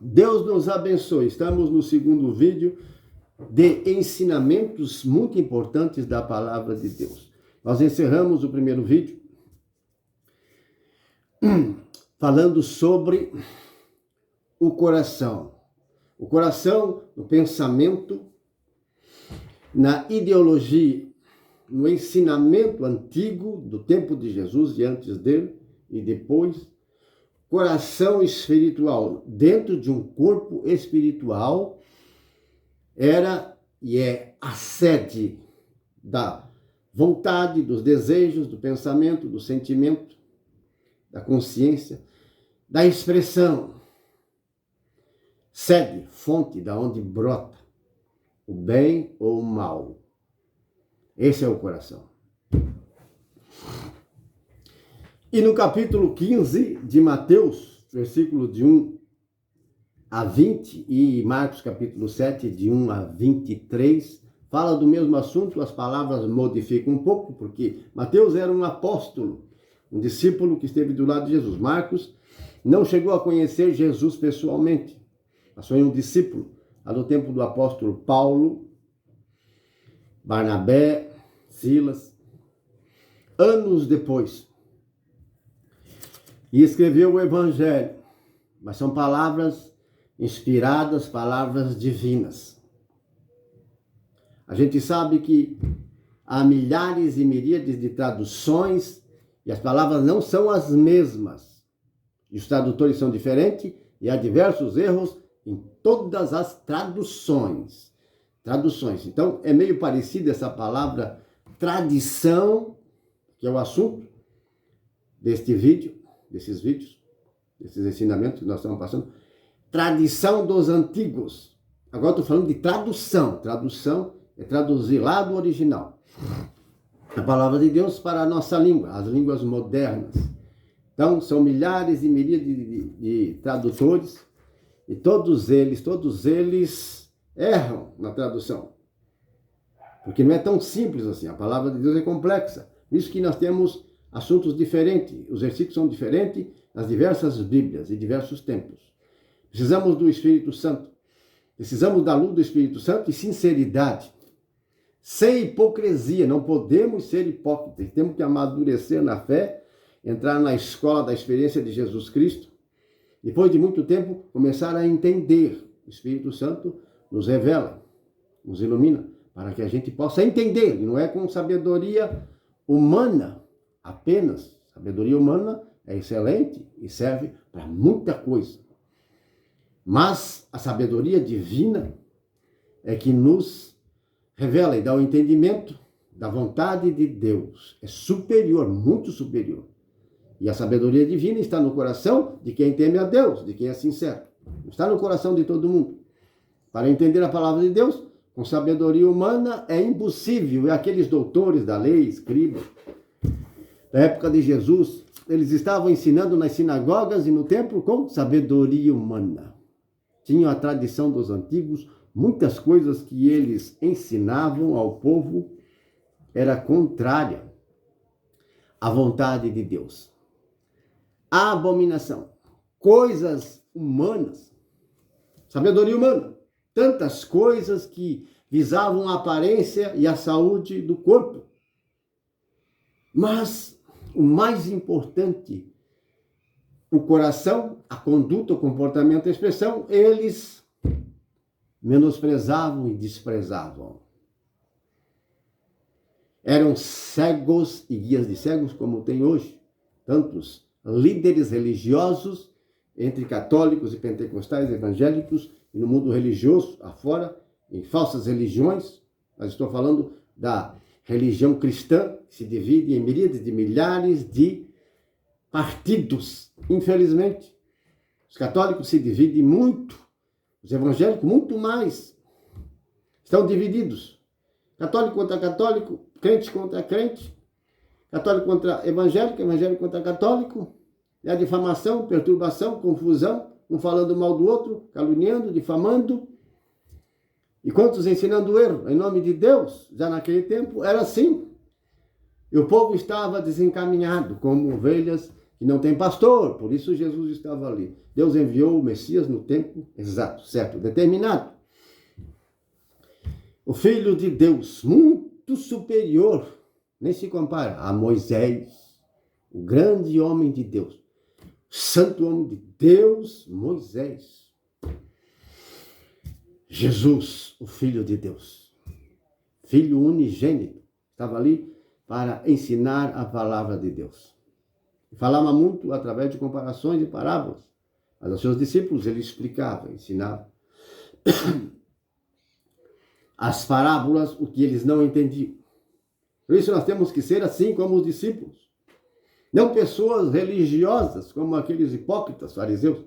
Deus nos abençoe. Estamos no segundo vídeo de ensinamentos muito importantes da palavra de Deus. Nós encerramos o primeiro vídeo falando sobre o coração. O coração, no pensamento, na ideologia, no ensinamento antigo do tempo de Jesus e antes dele e depois. Coração espiritual, dentro de um corpo espiritual, era e é a sede da vontade, dos desejos, do pensamento, do sentimento, da consciência, da expressão. Sede, fonte, da onde brota o bem ou o mal. Esse é o coração. E no capítulo 15 de Mateus, versículo de 1 a 20, e Marcos capítulo 7, de 1 a 23, fala do mesmo assunto, as palavras modificam um pouco, porque Mateus era um apóstolo, um discípulo que esteve do lado de Jesus. Marcos não chegou a conhecer Jesus pessoalmente, mas foi um discípulo, lá no tempo do apóstolo Paulo, Barnabé, Silas, anos depois. E escreveu o Evangelho, mas são palavras inspiradas, palavras divinas. A gente sabe que há milhares e miríades de traduções e as palavras não são as mesmas. E os tradutores são diferentes e há diversos erros em todas as traduções. Então, é meio parecida essa palavra tradição, que é o assunto deste vídeo, desses vídeos, desses ensinamentos que nós estamos passando. Tradição dos antigos. Agora estou falando de tradução. Tradução é traduzir lá do original a palavra de Deus para a nossa língua, as línguas modernas. Então, são milhares e miríades de tradutores e todos eles erram na tradução. Porque não é tão simples assim. A palavra de Deus é complexa. Por isso que nós temos assuntos diferentes, os versículos são diferentes nas diversas Bíblias e diversos tempos. Precisamos do Espírito Santo, precisamos da luz do Espírito Santo e sinceridade, sem hipocrisia. Não podemos ser hipócritas, temos que amadurecer na fé, entrar na escola da experiência de Jesus Cristo, depois de muito tempo começar a entender. O Espírito Santo nos revela, nos ilumina, para que a gente possa entender, e não é com sabedoria humana, apenas. Sabedoria humana é excelente e serve para muita coisa. Mas a sabedoria divina é que nos revela e dá o entendimento da vontade de Deus. É superior, muito superior. E a sabedoria divina está no coração de quem teme a Deus, de quem é sincero. Está no coração de todo mundo. Para entender a palavra de Deus, com sabedoria humana é impossível. E aqueles doutores da lei, escribas, da época de Jesus, eles estavam ensinando nas sinagogas e no templo com sabedoria humana. Tinham a tradição dos antigos, muitas coisas que eles ensinavam ao povo era contrária à vontade de Deus. A abominação, coisas humanas, sabedoria humana, tantas coisas que visavam a aparência e a saúde do corpo. Mas o mais importante, o coração, a conduta, o comportamento, a expressão, eles menosprezavam e desprezavam. Eram cegos e guias de cegos, como tem hoje tantos líderes religiosos, entre católicos e pentecostais, evangélicos, e no mundo religioso, afora, em falsas religiões. Mas estou falando da religião cristã, que se divide em miríades de milhares de partidos. Infelizmente, os católicos se dividem muito, os evangélicos muito mais. Estão divididos. Católico contra católico, crente contra crente, católico contra evangélico, evangélico contra católico. E a difamação, perturbação, confusão, um falando mal do outro, caluniando, difamando. E quantos ensinando o erro em nome de Deus? Já naquele tempo era assim. E o povo estava desencaminhado, como ovelhas que não tem pastor, por isso Jesus estava ali. Deus enviou o Messias no tempo exato, certo, determinado. O Filho de Deus, muito superior, nem se compara a Moisés, o grande homem de Deus, santo homem de Deus, Moisés. Jesus, o Filho de Deus, Filho unigênito, estava ali para ensinar a palavra de Deus. Falava muito através de comparações e parábolas, mas aos seus discípulos ele explicava, ensinava as parábolas, o que eles não entendiam. Por isso nós temos que ser assim como os discípulos, não pessoas religiosas como aqueles hipócritas, fariseus,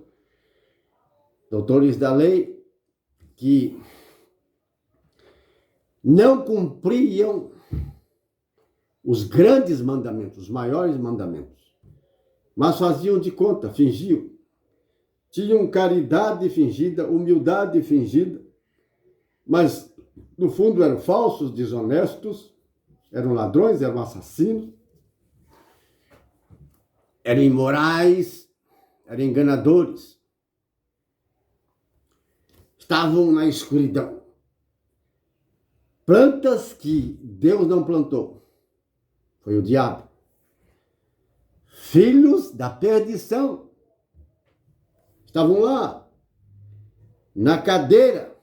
doutores da lei, que não cumpriam os grandes mandamentos, os maiores mandamentos, mas faziam de conta, fingiam. Tinham caridade fingida, humildade fingida, mas no fundo eram falsos, desonestos, eram ladrões, eram assassinos, eram imorais, eram enganadores. Estavam na escuridão. Plantas que Deus não plantou. Foi o diabo. Filhos da perdição. Estavam lá, na cadeira,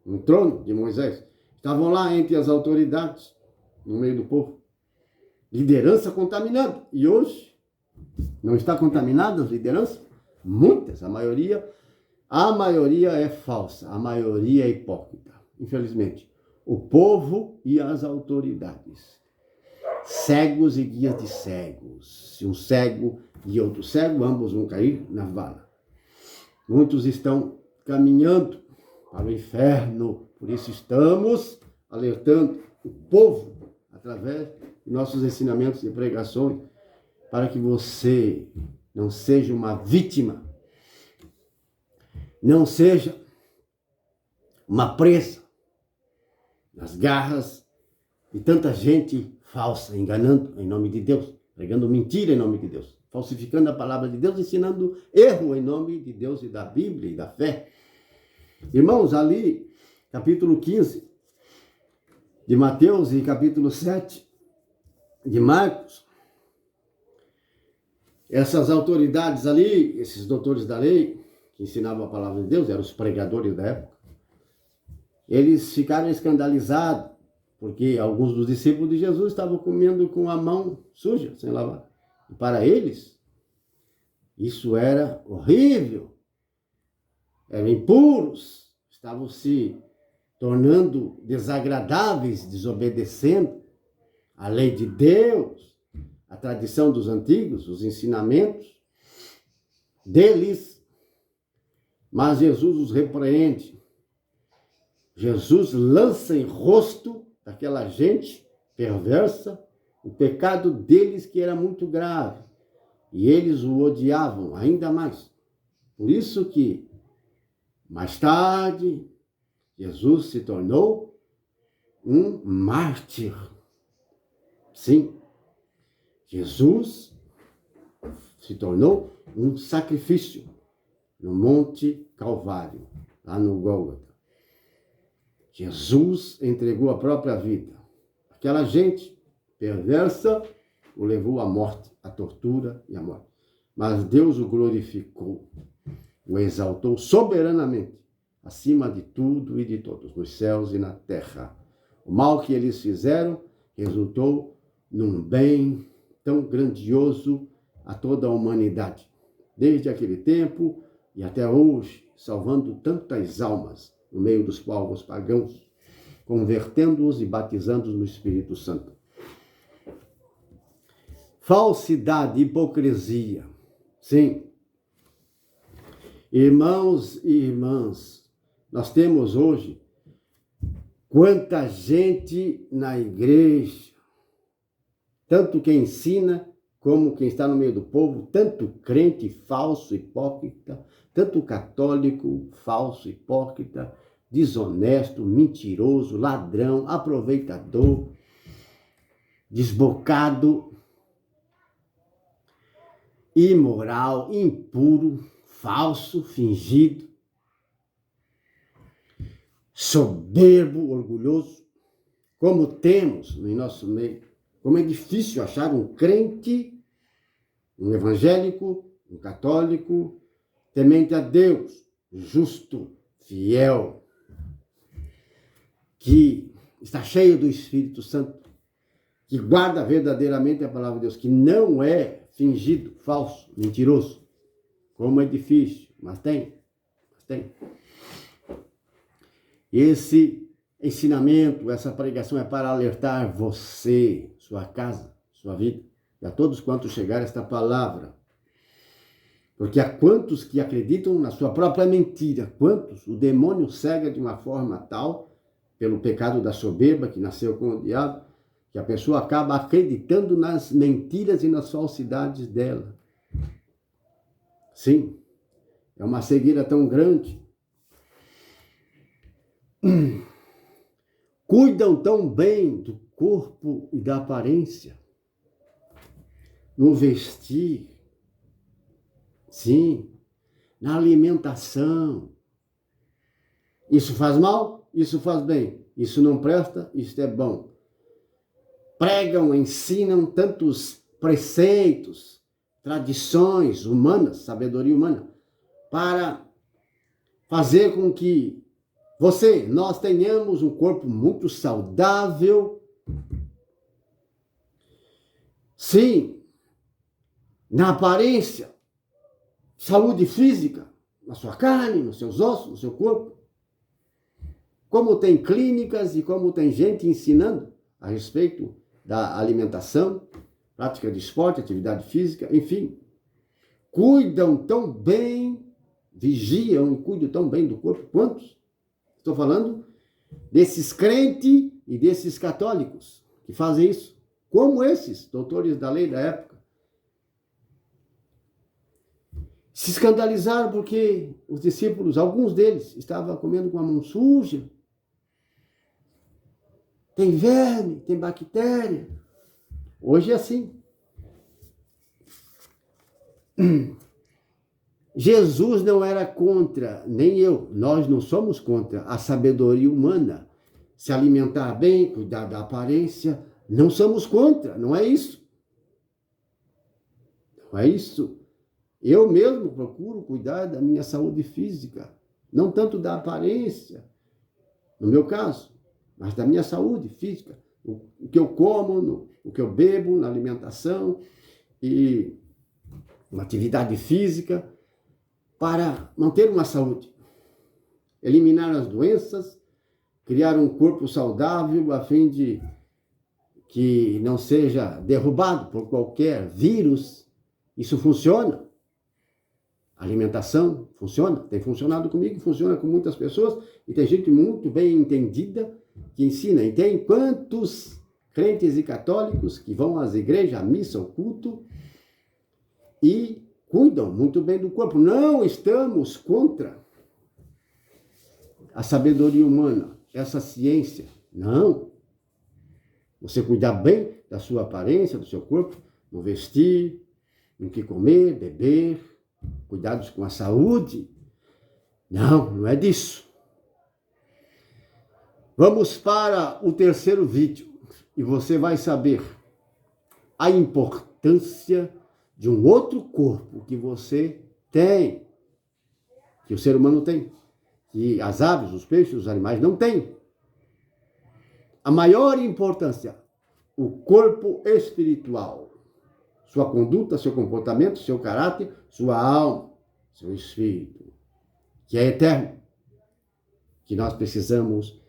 no trono de Moisés. Estavam lá entre as autoridades, no meio do povo. Liderança contaminada. E hoje, não está contaminada as lideranças? Muitas, a maioria é falsa, a maioria é hipócrita, infelizmente. O povo e as autoridades. Cegos e guias de cegos. Se um cego e outro cego, ambos vão cair na vala. Muitos estão caminhando para o inferno, por isso estamos alertando o povo através de nossos ensinamentos e pregações, para que você não seja uma vítima, não seja uma presa nas garras de tanta gente falsa, enganando em nome de Deus, pregando mentira em nome de Deus, falsificando a palavra de Deus, ensinando erro em nome de Deus e da Bíblia e da fé. Irmãos, ali, capítulo 15 de Mateus e capítulo 7 de Marcos, essas autoridades ali, esses doutores da lei, que ensinavam a palavra de Deus, eram os pregadores da época, eles ficaram escandalizados, porque alguns dos discípulos de Jesus estavam comendo com a mão suja, sem lavar. E para eles, isso era horrível. Eram impuros, estavam se tornando desagradáveis, desobedecendo a lei de Deus, a tradição dos antigos, os ensinamentos deles. Mas Jesus os repreende. Jesus lança em rosto daquela gente perversa o pecado deles, que era muito grave. E eles o odiavam ainda mais. Por isso que, mais tarde, Jesus se tornou um mártir. Sim, Jesus se tornou um sacrifício no Monte Calvário, lá no Gólgota. Jesus entregou a própria vida. Aquela gente perversa o levou à morte, à tortura e à morte. Mas Deus o glorificou, o exaltou soberanamente, acima de tudo e de todos, nos céus e na terra. O mal que eles fizeram resultou num bem tão grandioso a toda a humanidade, desde aquele tempo e até hoje, salvando tantas almas no meio dos povos pagãos, convertendo-os e batizando-os no Espírito Santo. Falsidade, hipocrisia. Sim. Irmãos e irmãs, nós temos hoje quanta gente na igreja, tanto quem ensina como quem está no meio do povo, tanto crente falso, hipócrita, tanto católico falso, hipócrita, desonesto, mentiroso, ladrão, aproveitador, desbocado. imoral, impuro, falso, fingido, soberbo, orgulhoso, como temos no nosso meio. Como é difícil achar um crente, um evangélico, um católico, temente a Deus, justo, fiel, que está cheio do Espírito Santo, que guarda verdadeiramente a palavra de Deus, que não é fingido, falso, mentiroso. Como é difícil, mas tem. Esse ensinamento, essa pregação é para alertar você, sua casa, sua vida, e a todos quantos chegar esta palavra. Porque há quantos que acreditam na sua própria mentira, quantos o demônio cega de uma forma tal, pelo pecado da soberba que nasceu com o diabo, que a pessoa acaba acreditando nas mentiras e nas falsidades dela. Sim, é uma cegueira tão grande. Cuidam tão bem do corpo e da aparência, no vestir, sim, na alimentação. Isso faz mal, isso faz bem, isso não presta, isso é bom. Pregam, ensinam tantos preceitos, tradições humanas, sabedoria humana, para fazer com que nós tenhamos um corpo muito saudável. Sim, na aparência, saúde física, na sua carne, nos seus ossos, no seu corpo. Como tem clínicas e como tem gente ensinando a respeito da alimentação, prática de esporte, atividade física, enfim. Cuidam tão bem, vigiam e cuidam tão bem do corpo. Quantos? Estou falando desses crentes e desses católicos que fazem isso. Como esses doutores da lei da época. Se escandalizaram porque os discípulos, alguns deles, estavam comendo com a mão suja. Tem verme, tem bactéria. Hoje é assim. Jesus não era contra, nem eu, nós não somos contra a sabedoria humana. Se alimentar bem, cuidar da aparência, não somos contra, não é isso. Não é isso. Eu mesmo procuro cuidar da minha saúde física, não tanto da aparência, no meu caso, mas da minha saúde física, o que eu como, o que eu bebo, na alimentação e uma atividade física, para manter uma saúde, eliminar as doenças, criar um corpo saudável a fim de que não seja derrubado por qualquer vírus. Isso funciona. A alimentação funciona, tem funcionado comigo, funciona com muitas pessoas e tem gente muito bem entendida que ensina. E tem quantos crentes e católicos que vão às igrejas, à missa, ao culto e cuidam muito bem do corpo. Não estamos contra a sabedoria humana, essa ciência. Não. Você cuidar bem da sua aparência, do seu corpo, no vestir, no que comer, beber, cuidados com a saúde. Não é disso. Vamos para o terceiro vídeo e você vai saber a importância de um outro corpo que você tem, que o ser humano tem, que as aves, os peixes, os animais não têm. A maior importância, o corpo espiritual, sua conduta, seu comportamento, seu caráter, sua alma, seu espírito, que é eterno, que nós precisamos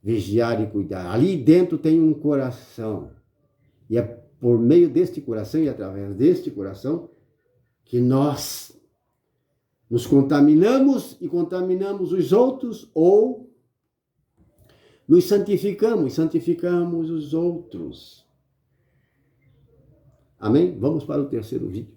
vigiar e cuidar. Ali dentro tem um coração, e é por meio deste coração e através deste coração que nós nos contaminamos e contaminamos os outros ou nos santificamos e santificamos os outros. Amém? Vamos para o terceiro vídeo.